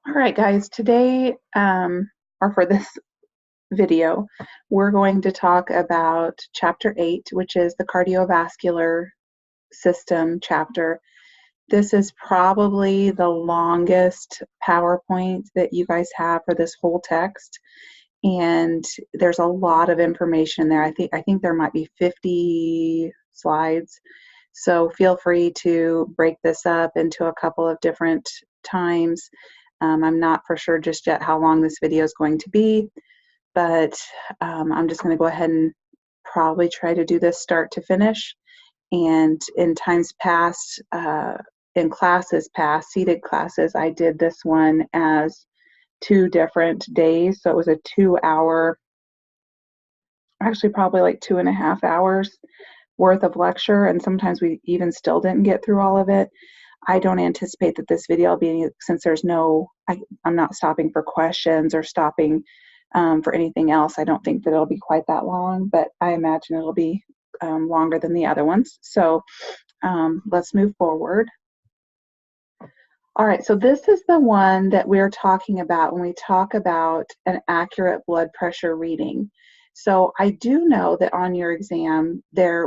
All right, guys, today, or for this video, we're going to talk about Chapter 8, which is the cardiovascular system chapter. This is probably the longest PowerPoint that you guys have for this whole text, and there's a lot of information there. I think there might be 50 slides, so feel free to break this up into a couple of different times. I'm not for sure just yet how long this video is going to be, but I'm just going to go ahead and probably try to do this start to finish. And in times past, in classes past, seated classes, I did this one as 2 different days. So it was a 2-hour, actually probably like 2.5 hours worth of lecture. And sometimes we even still didn't get through all of it. I don't anticipate that this video will be any, since there's no, I'm not stopping for questions or stopping for anything else. I don't think that it'll be quite that long, but I imagine it'll be longer than the other ones. So let's move forward. All right, so this is the one that we're talking about when we talk about an accurate blood pressure reading. So I do know that on your exam, there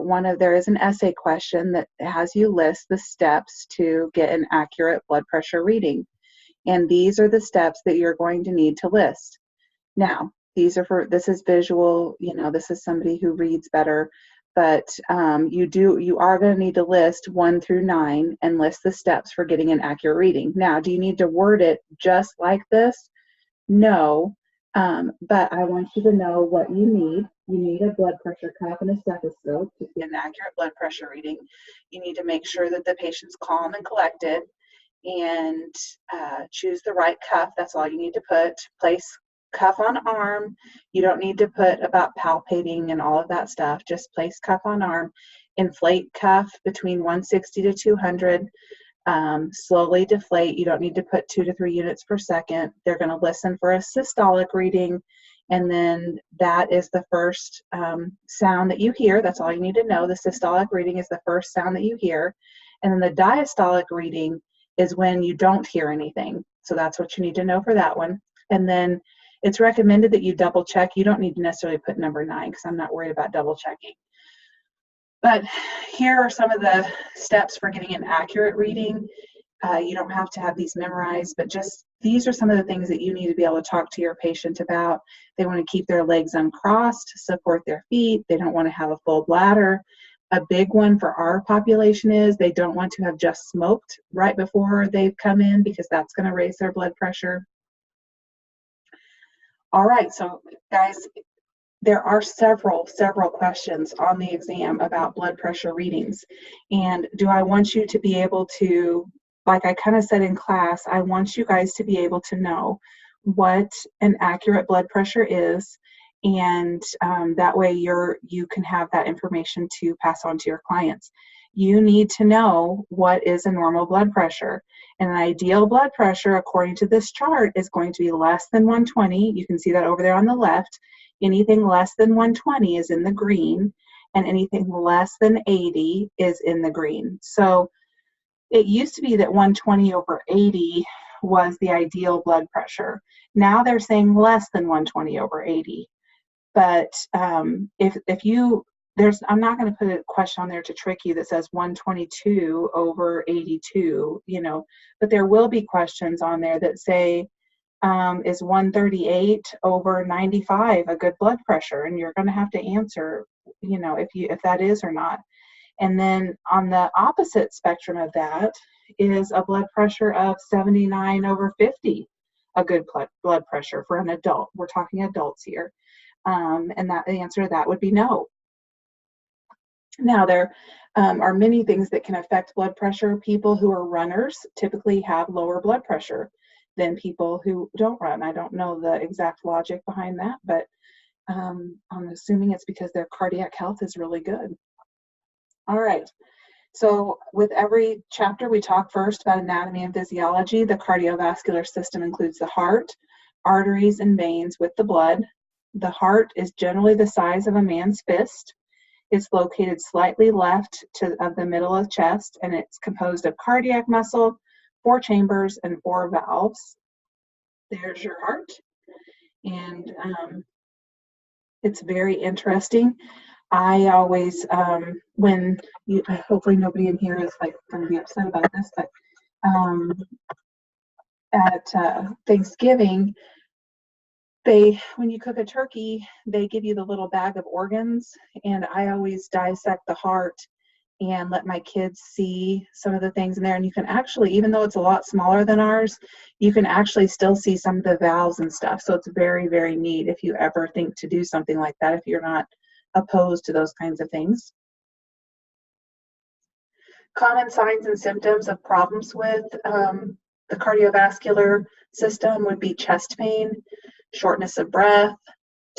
is an essay question that has you list the steps to get an accurate blood pressure reading. And these are the steps that you're going to need to list. Now, this is visual, this is somebody who reads better, but you are going to need to list 1 through 9 and list the steps for getting an accurate reading. Now, do you need to word it just like this? No, but I want you to know what you need. You need a blood pressure cuff and a stethoscope to get an accurate blood pressure reading. You need to make sure that the patient's calm and collected, and choose the right cuff. That's all you need to put. Place cuff on arm. You don't need to put about palpating and all of that stuff. Just place cuff on arm. Inflate cuff between 160 to 200. Slowly deflate. You don't need to put 2 to 3 units per second. They're going to listen for a systolic reading, and then that is the first sound that you hear. That's all you need to know. The systolic reading is the first sound that you hear, and then the diastolic reading is when you don't hear anything. So that's what you need to know for that one. And then it's recommended that you double check. You don't need to necessarily put number 9 because I'm not worried about double checking. But here are some of the steps for getting an accurate reading. You don't have to have these memorized, but just these are some of the things that you need to be able to talk to your patient about. They want to keep their legs uncrossed, support their feet. They don't want to have a full bladder. A big one for our population is they don't want to have just smoked right before they've come in because that's going to raise their blood pressure. All right, so guys, there are several questions on the exam about blood pressure readings. And do I want you to be able to, like I kind of said in class, I want you guys to be able to know what an accurate blood pressure is, and that way you can have that information to pass on to your clients. You need to know what is a normal blood pressure. And an ideal blood pressure, according to this chart, is going to be less than 120. You can see that over there on the left. Anything less than 120 is in the green, and anything less than 80 is in the green. So it used to be that 120 over 80 was the ideal blood pressure. Now they're saying less than 120 over 80. But if you, I'm not going to put a question on there to trick you that says 122 over 82, but there will be questions on there that say, is 138 over 95 a good blood pressure? And you're going to have to answer, if that is or not. And then on the opposite spectrum of that is a blood pressure of 79 over 50, a good blood pressure for an adult. We're talking adults here. And that the answer to that would be no. Now, there are many things that can affect blood pressure. People who are runners typically have lower blood pressure than people who don't run. I don't know the exact logic behind that, but I'm assuming it's because their cardiac health is really good. All right. So with every chapter, we talk first about anatomy and physiology. The cardiovascular system includes the heart, arteries, and veins with the blood. The heart is generally the size of a man's fist. It's located slightly left of the middle of the chest, and it's composed of cardiac muscle, 4 chambers, and 4 valves. There's your heart. And it's very interesting. I always, when you, hopefully nobody in here is like going to be upset about this, but um, at Thanksgiving, when you cook a turkey, they give you the little bag of organs, and I always dissect the heart and let my kids see some of the things in there. And you can actually, even though it's a lot smaller than ours, you can actually still see some of the valves and stuff. So it's very, very neat if you ever think to do something like that, if you're not opposed to those kinds of things. Common signs and symptoms of problems with the cardiovascular system would be chest pain, shortness of breath,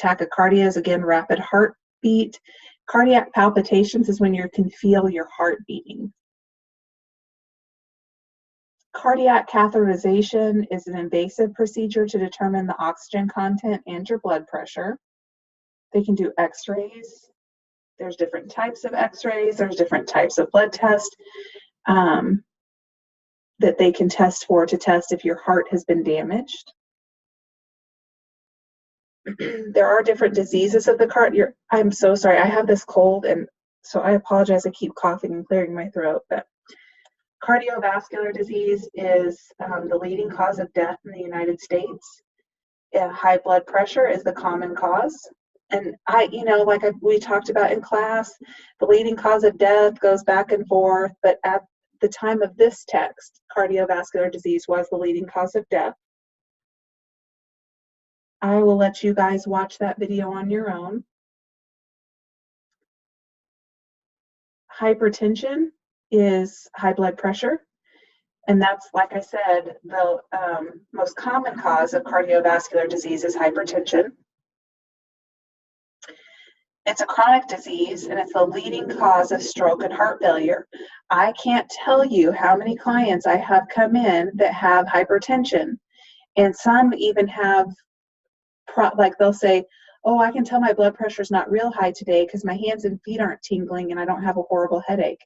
tachycardia is again rapid heartbeat. Cardiac palpitations is when you can feel your heart beating. Cardiac catheterization is an invasive procedure to determine the oxygen content and your blood pressure. They can do x-rays. There's different types of x-rays. There's different types of blood tests that they can test for to test if your heart has been damaged. There are different diseases of the heart. I'm so sorry. I have this cold, and so I apologize. I keep coughing and clearing my throat. But cardiovascular disease is the leading cause of death in the United States. High blood pressure is the common cause. And we talked about in class, the leading cause of death goes back and forth. But at the time of this text, cardiovascular disease was the leading cause of death. I will let you guys watch that video on your own. Hypertension is high blood pressure, and that's, like I said, the most common cause of cardiovascular disease is hypertension. It's a chronic disease, and it's the leading cause of stroke and heart failure. I can't tell you how many clients I have come in that have hypertension, and some even have like they'll say, oh, I can tell my blood pressure is not real high today because my hands and feet aren't tingling and I don't have a horrible headache.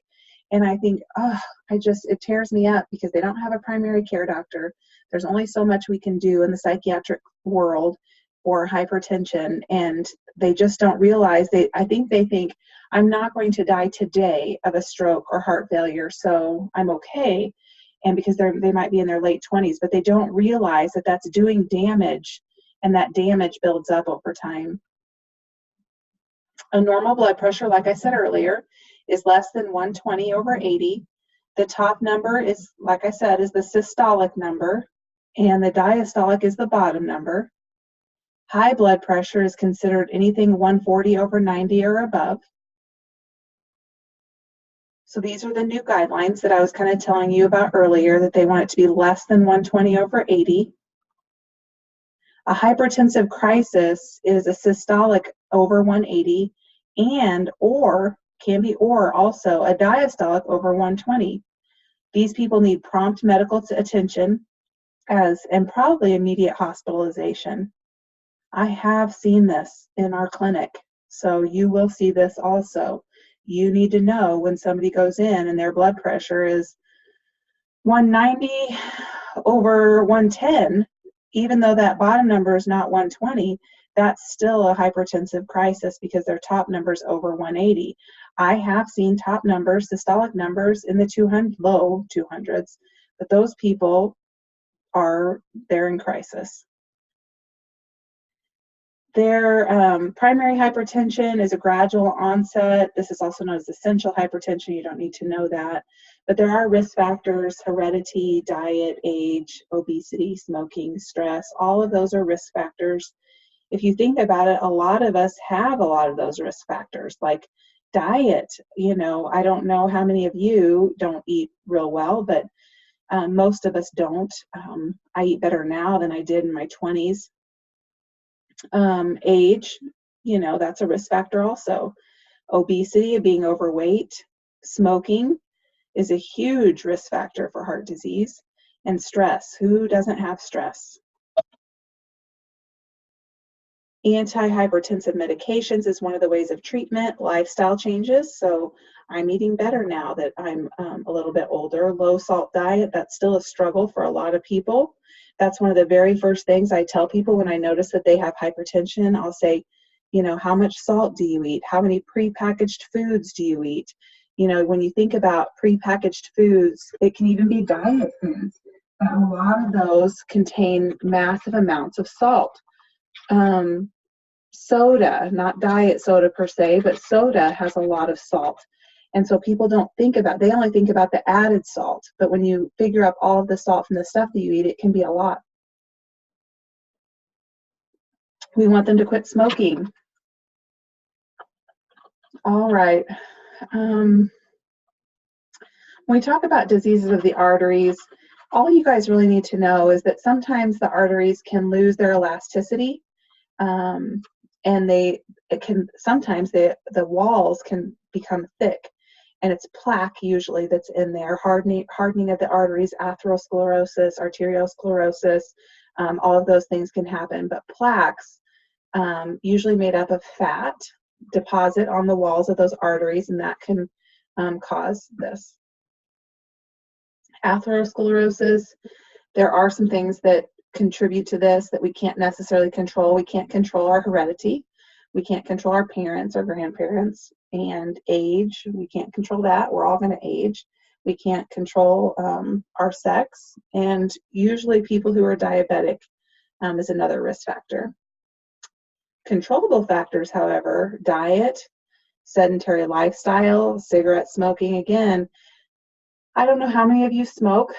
And I think, oh, it tears me up because they don't have a primary care doctor. There's only so much we can do in the psychiatric world for hypertension, and they just don't realize, I think they think, I'm not going to die today of a stroke or heart failure, so I'm okay. And because they might be in their late 20s, but they don't realize that that's doing damage, and that damage builds up over time. A normal blood pressure, like I said earlier, is less than 120/80. The top number is, like I said, is the systolic number, and the diastolic is the bottom number. High blood pressure is considered anything 140/90 or above. So these are the new guidelines that I was kind of telling you about earlier, that they want it to be less than 120/80. A hypertensive crisis is a systolic over 180 can be also a diastolic over 120. These people need prompt medical attention and probably immediate hospitalization. I have seen this in our clinic, so you will see this also. You need to know when somebody goes in and their blood pressure is 190/110, even though that bottom number is not 120, that's still a hypertensive crisis because their top number is over 180. I have seen top numbers, systolic numbers in the low 200s, but those people they're in crisis. Their primary hypertension is a gradual onset. This is also known as essential hypertension. You don't need to know that. But there are risk factors: heredity, diet, age, obesity, smoking, stress. All of those are risk factors. If you think about it, a lot of us have a lot of those risk factors, like diet. I don't know how many of you don't eat real well, but most of us don't. I eat better now than I did in my 20s. Age, that's a risk factor also. Obesity, being overweight, smoking is a huge risk factor for heart disease. And stress. Who doesn't have stress? Antihypertensive medications is one of the ways of treatment. Lifestyle changes. So I'm eating better now that I'm a little bit older. Low salt diet, that's still a struggle for a lot of people. That's one of the very first things I tell people when I notice that they have hypertension. I'll say, you know, how much salt do you eat? How many prepackaged foods do you eat? You know, when you think about prepackaged foods, it can even be diet foods. But a lot of those contain massive amounts of salt. Soda, not diet soda per se, but soda has a lot of salt. And so people don't think about, they only think about the added salt. But when you figure up all of the salt from the stuff that you eat, it can be a lot. We want them to quit smoking. All right. When we talk about diseases of the arteries, all you guys really need to know is that sometimes the arteries can lose their elasticity. And sometimes the walls can become thick, and it's plaque usually that's in there, hardening of the arteries, atherosclerosis, arteriosclerosis, all of those things can happen. But plaques, usually made up of fat, deposit on the walls of those arteries, and that can cause this. Atherosclerosis, there are some things that contribute to this that we can't necessarily control. We can't control our heredity. We can't control our parents or grandparents, and age. We can't control that. We're all going to age. We can't control our sex, and usually people who are diabetic is another risk factor. Controllable factors, however, diet, sedentary lifestyle, cigarette smoking. Again, I don't know how many of you smoke,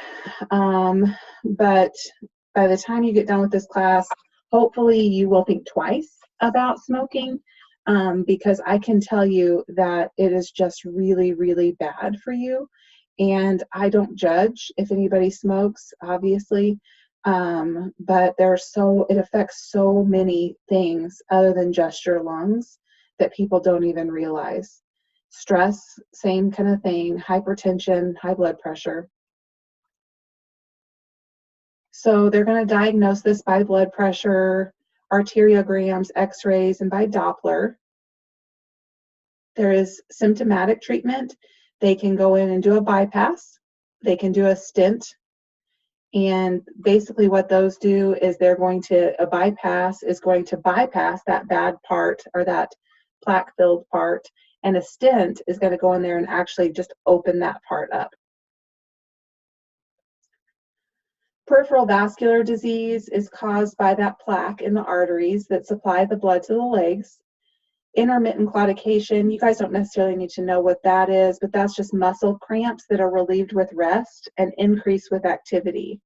but by the time you get done with this class, hopefully you will think twice about smoking, because I can tell you that it is just really, really bad for you. And I don't judge if anybody smokes, obviously, but it affects so many things other than just your lungs that people don't even realize. Stress, same kind of thing, hypertension, high blood pressure. So they're going to diagnose this by blood pressure, arteriograms, x-rays, and by Doppler. There is symptomatic treatment. They can go in and do a bypass. They can do a stent. And basically what those do is a bypass is going to bypass that bad part or that plaque-filled part, and a stent is going to go in there and actually just open that part up. Peripheral vascular disease is caused by that plaque in the arteries that supply the blood to the legs. Intermittent claudication, you guys don't necessarily need to know what that is, but that's just muscle cramps that are relieved with rest and increase with activity.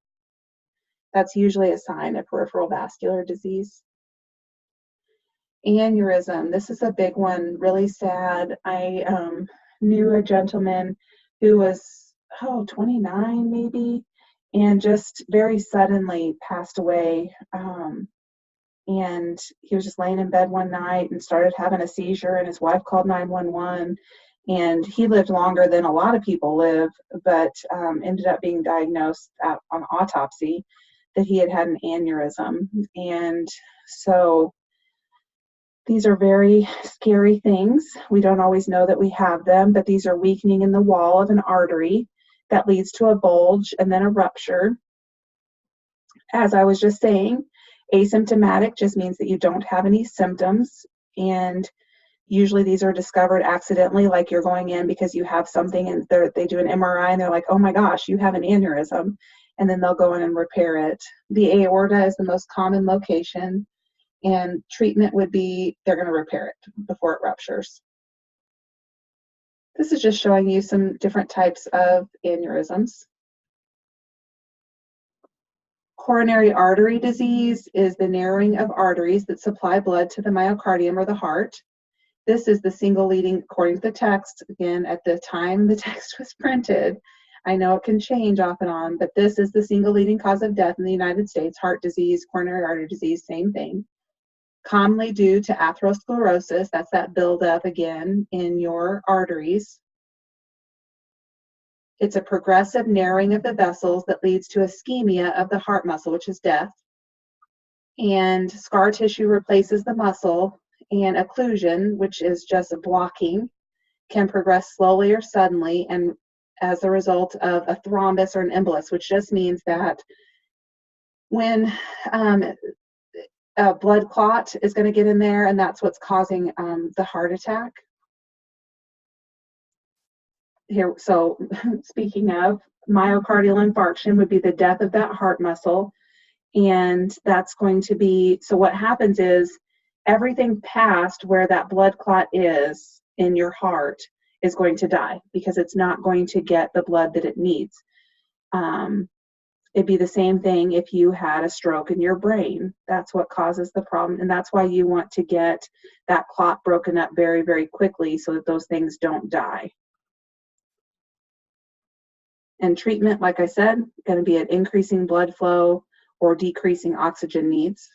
That's usually a sign of peripheral vascular disease. Aneurysm, this is a big one, really sad. I knew a gentleman who was, 29 maybe, and just very suddenly passed away. And he was just laying in bed one night and started having a seizure, and his wife called 911. And he lived longer than a lot of people live, but ended up being diagnosed on autopsy that he had an aneurysm. And so these are very scary things. We don't always know that we have them, but these are weakening in the wall of an artery that leads to a bulge and then a rupture. As I was just saying, asymptomatic just means that you don't have any symptoms, and usually these are discovered accidentally, like you're going in because you have something and they do an MRI and they're like, oh my gosh, you have an aneurysm, and then they'll go in and repair it. The aorta is the most common location, and treatment would be they're going to repair it before it ruptures. This is just showing you some different types of aneurysms. Coronary artery disease is the narrowing of arteries that supply blood to the myocardium or the heart. This is the single leading, according to the text, again, at the time the text was printed. I know it can change off and on, but this is the single leading cause of death in the United States. Heart disease, coronary artery disease, same thing. Commonly due to atherosclerosis, that's that buildup again in your arteries. It's a progressive narrowing of the vessels that leads to ischemia of the heart muscle, which is death. And scar tissue replaces the muscle, and occlusion, which is just a blocking, can progress slowly or suddenly, and as a result of a thrombus or an embolus, which just means that when a blood clot is going to get in there, and that's what's causing the heart attack. Here, so speaking of, myocardial infarction would be the death of that heart muscle, and that's going to be, so what happens is everything past where that blood clot is in your heart is going to die because it's not going to get the blood that it needs. It'd be the same thing if you had a stroke in your brain. That's what causes the problem, and that's why you want to get that clot broken up very, very quickly so that those things don't die. And treatment, like I said, going to be an increasing blood flow or decreasing oxygen needs.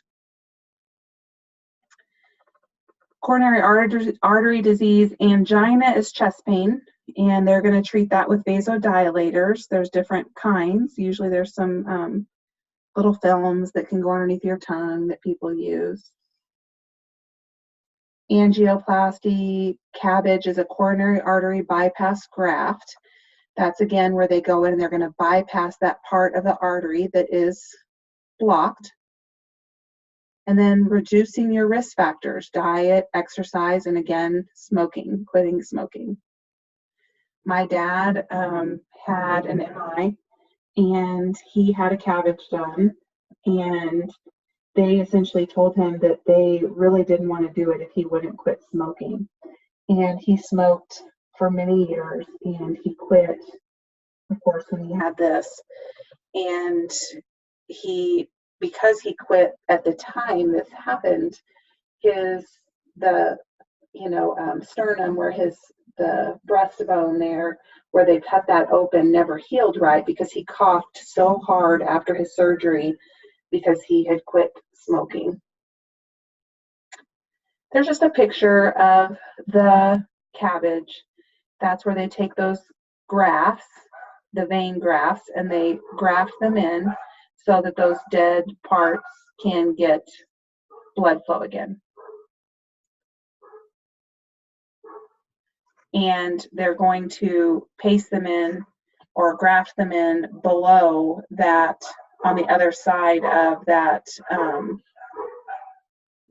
Coronary artery disease, angina is chest pain, and they're going to treat that with vasodilators. There's different kinds. Usually there's some little films that can go underneath your tongue that people use. Angioplasty, CABG is a coronary artery bypass graft. That's again where they go in and they're going to bypass that part of the artery that is blocked. And then reducing your risk factors, diet, exercise, and again, smoking, quitting smoking. My dad had an MI, and he had a CABG done, and they essentially told him that they really didn't want to do it if he wouldn't quit smoking. And he smoked for many years, and he quit, of course, when he had this. And because he quit at the time this happened, sternum, where the breastbone there, where they cut that open, never healed right because he coughed so hard after his surgery because he had quit smoking. There's just a picture of the CABG. That's where they take those grafts, the vein grafts, and they graft them in so that those dead parts can get blood flow again. And they're going to paste them in or graft them in below that, on the other side of that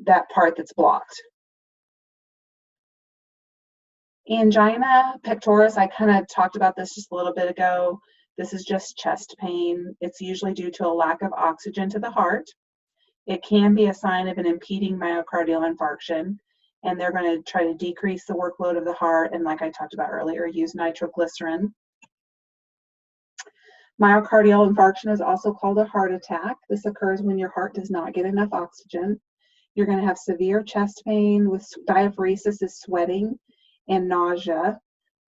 that part that's blocked. Angina pectoris, I kind of talked about this just a little bit ago. This is just chest pain. It's usually due to a lack of oxygen to the heart. It can be a sign of an impeding myocardial infarction, and they're going to try to decrease the workload of the heart, and like I talked about earlier, use nitroglycerin. Myocardial infarction is also called a heart attack. This occurs when your heart does not get enough oxygen. You're going to have severe chest pain with diaphoresis is sweating and nausea.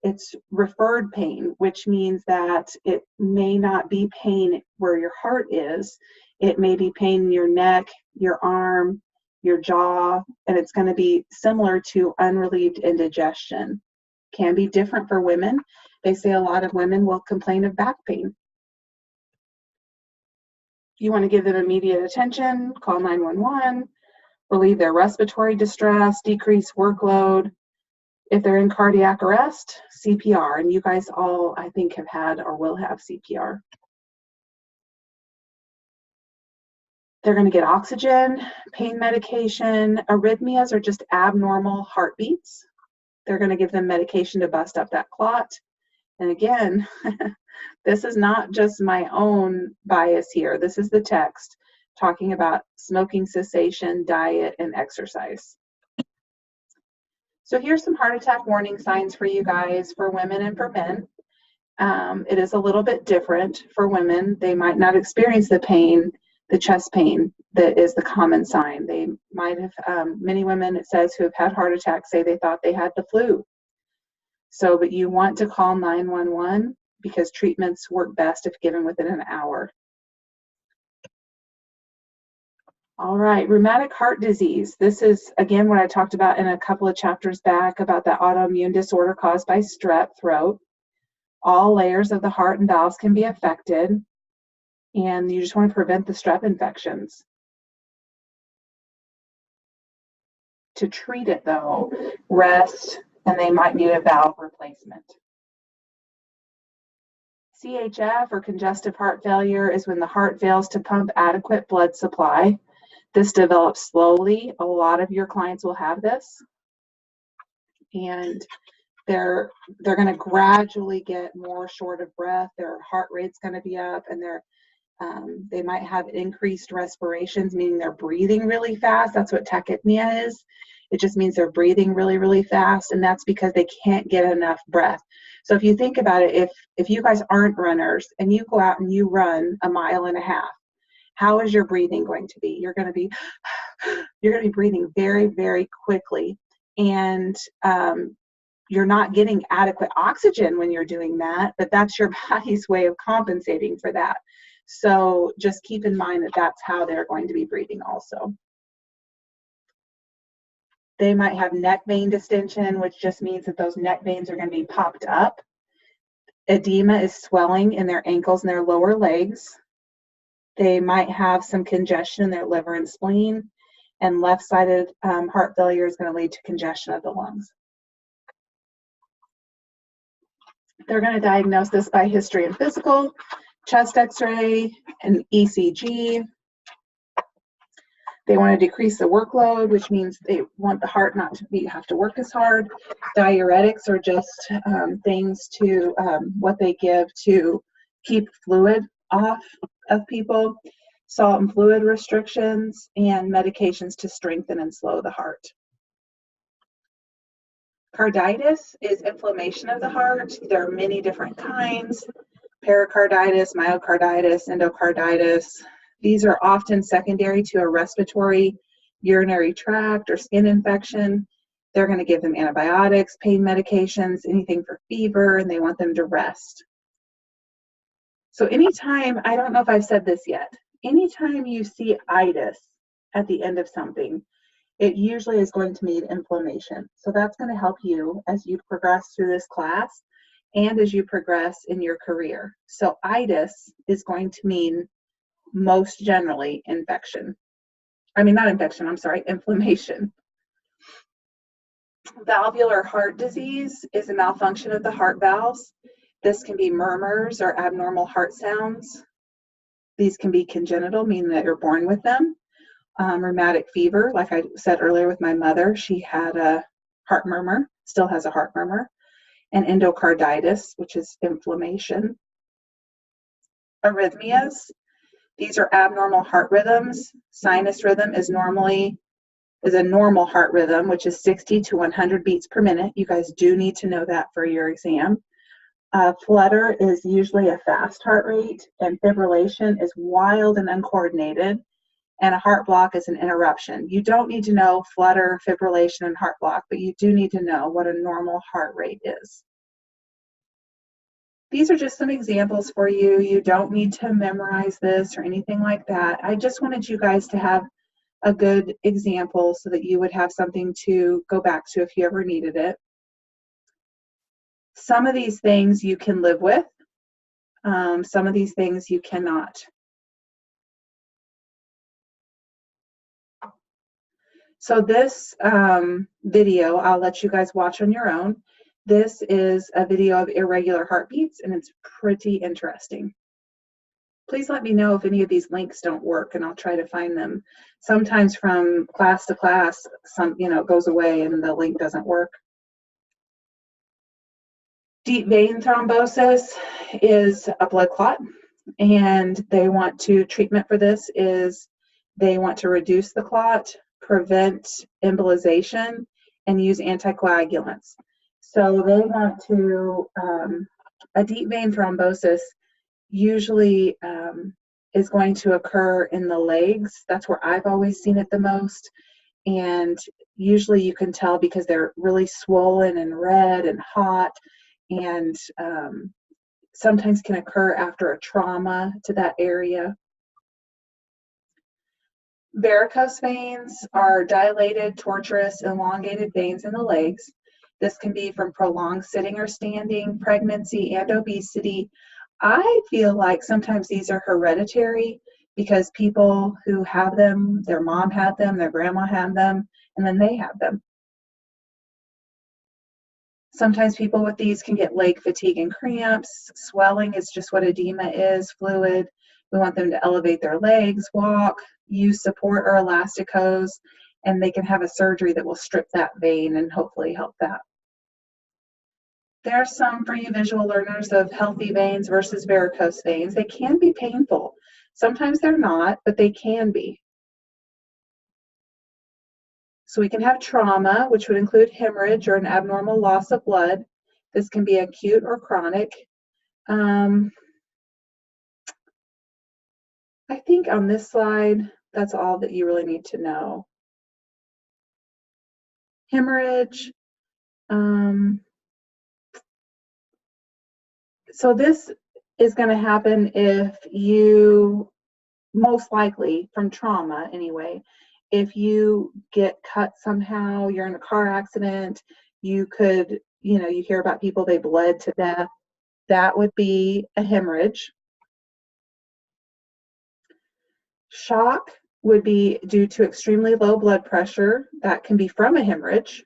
It's referred pain, which means that it may not be pain where your heart is. It may be pain in your neck, your arm, your jaw, and it's going to be similar to unrelieved indigestion. Can be different for women. They say a lot of women will complain of back pain. If you want to give them immediate attention, call 911, relieve their respiratory distress, decrease workload. If they're in cardiac arrest, CPR, and you guys all, I think, have had or will have CPR. They're going to get oxygen, pain medication. Arrhythmias are just abnormal heartbeats. They're going to give them medication to bust up that clot. And again, this is not just my own bias here. This is the text talking about smoking cessation, diet, and exercise. So here's some heart attack warning signs for you guys, for women and for men. It is a little bit different for women. They might not experience the pain, the chest pain that is the common sign. They might have, many women, it says, who have had heart attacks say they thought they had the flu. So, but you want to call 911 because treatments work best if given within an hour. All right, rheumatic heart disease. This is, again, what I talked about in a couple of chapters back about that autoimmune disorder caused by strep throat. All layers of the heart and valves can be affected, and you just want to prevent the strep infections. To treat it, though, rest, and they might need a valve replacement. CHF, or congestive heart failure, is when the heart fails to pump adequate blood supply. This develops slowly. A lot of your clients will have this, and they're going to gradually get more short of breath. Their heart rate's going to be up, and they might have increased respirations, meaning they're breathing really fast. That's what tachypnea is. It just means they're breathing really, really fast, and that's because they can't get enough breath. So if you think about it, if you guys aren't runners and you go out and you run a mile and a half, how is your breathing going to be? You're going to be breathing very, very quickly, and you're not getting adequate oxygen when you're doing that, but that's your body's way of compensating for that. So just keep in mind that that's how they're going to be breathing also. They might have neck vein distension, which just means that those neck veins are going to be popped up. Edema is swelling in their ankles and their lower legs. They might have some congestion in their liver and spleen, and left-sided heart failure is going to lead to congestion of the lungs. They're going to diagnose this by history and physical, chest x-ray, and ECG. They want to decrease the workload, which means they want the heart not to have to work as hard. Diuretics are just things to what they give to keep fluid off of people. Salt and fluid restrictions, and medications to strengthen and slow the heart. Carditis is inflammation of the heart. There are many different kinds: pericarditis, myocarditis, endocarditis. These are often secondary to a respiratory, urinary tract, or skin infection. They're going to give them antibiotics, pain medications, anything for fever, and they want them to rest. So anytime, I don't know if I've said this yet, anytime you see itis at the end of something, it usually is going to mean inflammation. So that's going to help you as you progress through this class and as you progress in your career. So itis is going to mean most generally infection. I mean, not infection, I'm sorry, inflammation. Valvular heart disease is a malfunction of the heart valves. This can be murmurs or abnormal heart sounds. These can be congenital, meaning that you're born with them. Rheumatic fever, like I said earlier with my mother, she had a heart murmur, still has a heart murmur. And endocarditis, which is inflammation. Arrhythmias, these are abnormal heart rhythms. Sinus rhythm is a normal heart rhythm, which is 60 to 100 beats per minute. You guys do need to know that for your exam. Flutter is usually a fast heart rate, and fibrillation is wild and uncoordinated, and a heart block is an interruption. You don't need to know flutter, fibrillation, and heart block, but you do need to know what a normal heart rate is. These are just some examples for you. You don't need to memorize this or anything like that. I just wanted you guys to have a good example so that you would have something to go back to if you ever needed it. Some of these things you can live with. Some of these things you cannot. So this video, I'll let you guys watch on your own. This is a video of irregular heartbeats, and it's pretty interesting. Please let me know if any of these links don't work, and I'll try to find them. Sometimes from class to class, it goes away and the link doesn't work. Deep vein thrombosis is a blood clot, and treatment for this is they want to reduce the clot, prevent embolization, and use anticoagulants. So they want to, a deep vein thrombosis usually is going to occur in the legs. That's where I've always seen it the most. And usually you can tell because they're really swollen and red and hot, and sometimes can occur after a trauma to that area. Varicose veins are dilated, tortuous, elongated veins in the legs. This can be from prolonged sitting or standing, pregnancy, and obesity. I feel like sometimes these are hereditary because people who have them, their mom had them, their grandma had them, and then they have them. Sometimes people with these can get leg fatigue and cramps. Swelling is just what edema is, fluid. We want them to elevate their legs, walk, use support or elastic hose, and they can have a surgery that will strip that vein and hopefully help that. There are some for you visual learners of healthy veins versus varicose veins. They can be painful. Sometimes they're not, but they can be. So we can have trauma, which would include hemorrhage or an abnormal loss of blood. This can be acute or chronic. I think on this slide, that's all that you really need to know. Hemorrhage. So this is going to happen if you, most likely from trauma anyway, if you get cut somehow, you're in a car accident, you could, you hear about people, they bled to death. That would be a hemorrhage. Shock would be due to extremely low blood pressure. That can be from a hemorrhage.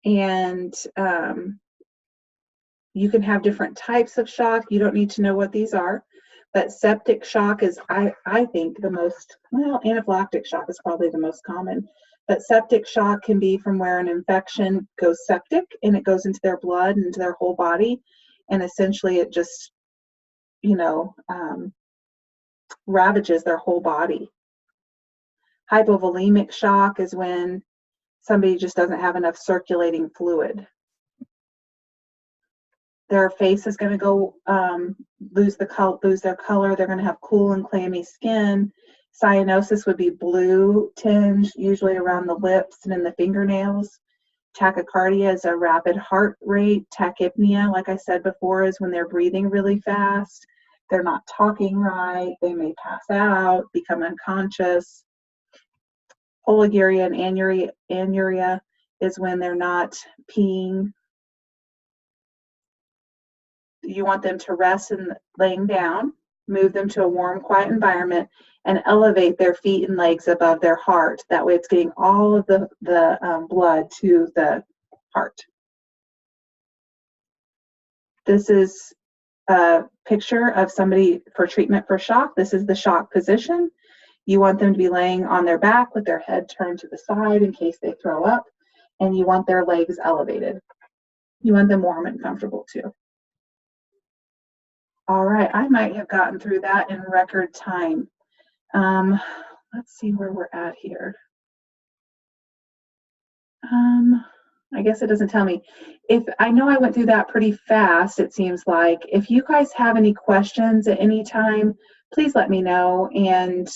And you can have different types of shock. You don't need to know what these are. But septic shock is, I think, the most, well, anaphylactic shock is probably the most common. But septic shock can be from where an infection goes septic and it goes into their blood and into their whole body. And essentially it just, ravages their whole body. Hypovolemic shock is when somebody just doesn't have enough circulating fluid. Their face is going to go lose their color. They're going to have cool and clammy skin. Cyanosis would be blue tinge, usually around the lips and in the fingernails. Tachycardia is a rapid heart rate. Tachypnea, like I said before, is when they're breathing really fast. They're not talking right. They may pass out, become unconscious. Oliguria and anuria is when they're not peeing. You want them to rest and laying down, move them to a warm, quiet environment, and elevate their feet and legs above their heart. That way it's getting all of the blood to the heart. This is a picture of somebody for treatment for shock. This is the shock position. You want them to be laying on their back with their head turned to the side in case they throw up, and you want their legs elevated. You want them warm and comfortable too. All right, I might have gotten through that in record time. Let's see where we're at here. I guess it doesn't tell me. If I know I went through that pretty fast, it seems like. If you guys have any questions at any time, please let me know. And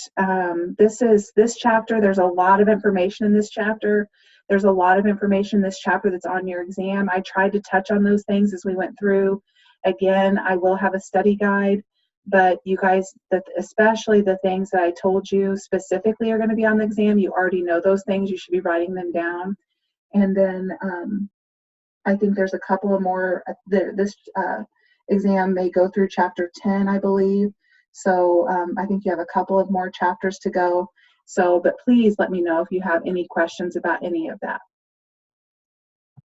this chapter, there's a lot of information in this chapter. There's a lot of information in this chapter that's on your exam. I tried to touch on those things as we went through. Again, I will have a study guide, but you guys, especially the things that I told you specifically are going to be on the exam, you already know those things. You should be writing them down. And then I think there's a couple of more. This exam may go through chapter 10, I believe. So I think you have a couple of more chapters to go. So, but please let me know if you have any questions about any of that.